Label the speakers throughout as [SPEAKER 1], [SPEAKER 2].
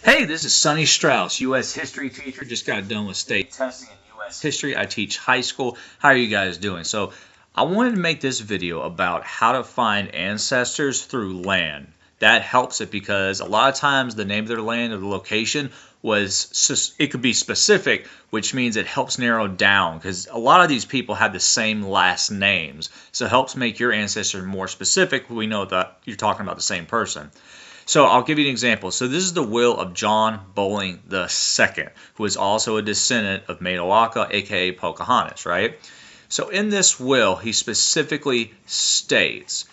[SPEAKER 1] Hey, this is Sonny Strauss, U.S. history teacher. Just got done with state testing in U.S. history. I teach high school. How are you guys doing? So I wanted to make this video about how to find ancestors through land. That helps it because a lot of times the name of their land or the location it could be specific, which means it helps narrow down because a lot of these people have the same last names. So it helps make your ancestor more specific. We know that you're talking about the same person. So I'll give you an example. So this is the will of John Bowling II, who is also a descendant of Matoaka, aka Pocahontas, right? So in this will, he specifically states,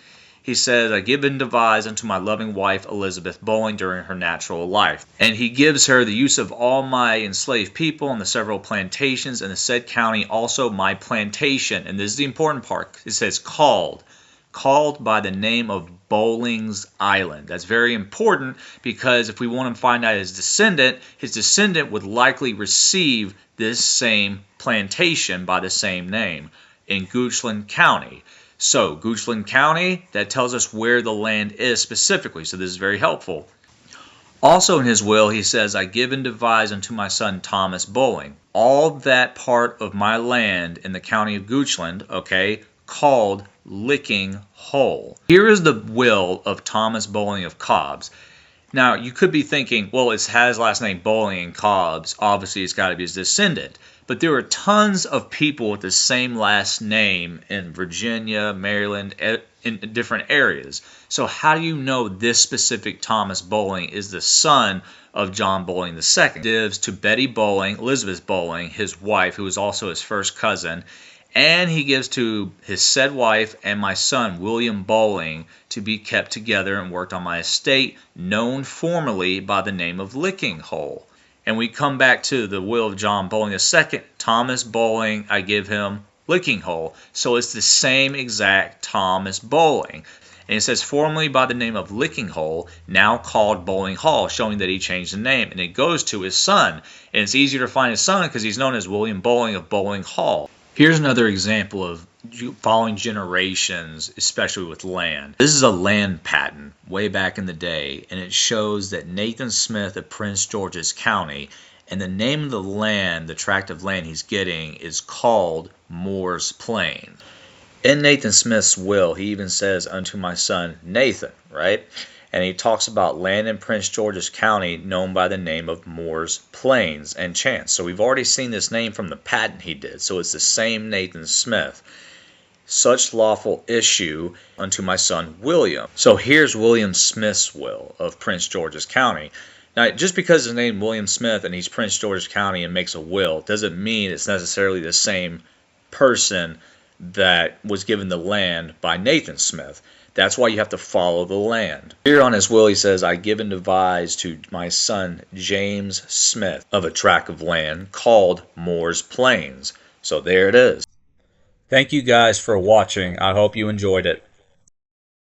[SPEAKER 1] he says, I give and devise unto my loving wife Elizabeth Bowling during her natural life. And he gives her the use of all my enslaved people and the several plantations in the said county, also my plantation. And this is the important part. It says called by the name of Bowling's Island. That's very important because if we want to find out his descendant would likely receive this same plantation by the same name in Goochland County. So Goochland County, that tells us where the land is specifically. So this is very helpful. Also in his will, he says, I give and devise unto my son Thomas Bowling all that part of my land in the county of Goochland, okay, called Licking Hole. Here is the will of Thomas Bowling of Cobbs. Now, you could be thinking, well, it has last name Bowling and Cobbs. Obviously, it's got to be his descendant. But there are tons of people with the same last name in Virginia, Maryland, in different areas. So how do you know this specific Thomas Bowling is the son of John Bowling II? Gives to Betty Bowling, Elizabeth Bowling, his wife, who was also his first cousin, and he gives to his said wife and my son, William Bowling, to be kept together and worked on my estate, known formerly by the name of Licking Hole. And we come back to the will of John Bowling II, Thomas Bowling, I give him Licking Hole. So it's the same exact Thomas Bowling. And it says formerly by the name of Licking Hole, now called Bowling Hall, showing that he changed the name. And it goes to his son. And it's easier to find his son because he's known as William Bowling of Bowling Hall. Here's another example of following generations, especially with land. This is a land patent way back in the day, and it shows that Nathan Smith of Prince George's County, and the name of the land, the tract of land he's getting, is called Moore's Plains. In Nathan Smith's will, he even says, unto my son Nathan, right? And he talks about land in Prince George's County known by the name of Moore's Plains and Chance. So we've already seen this name from the patent he did. So it's the same Nathan Smith. Such lawful issue unto my son William. So here's William Smith's will of Prince George's County. Now, just because his name William Smith and he's Prince George's County and makes a will doesn't mean it's necessarily the same person that was given the land by Nathan Smith. That's why you have to follow the land. Here on his will, he says, I give and devise to my son James Smith of a tract of land called Moore's Plains. So there it is. Thank you guys for watching. I hope you enjoyed it.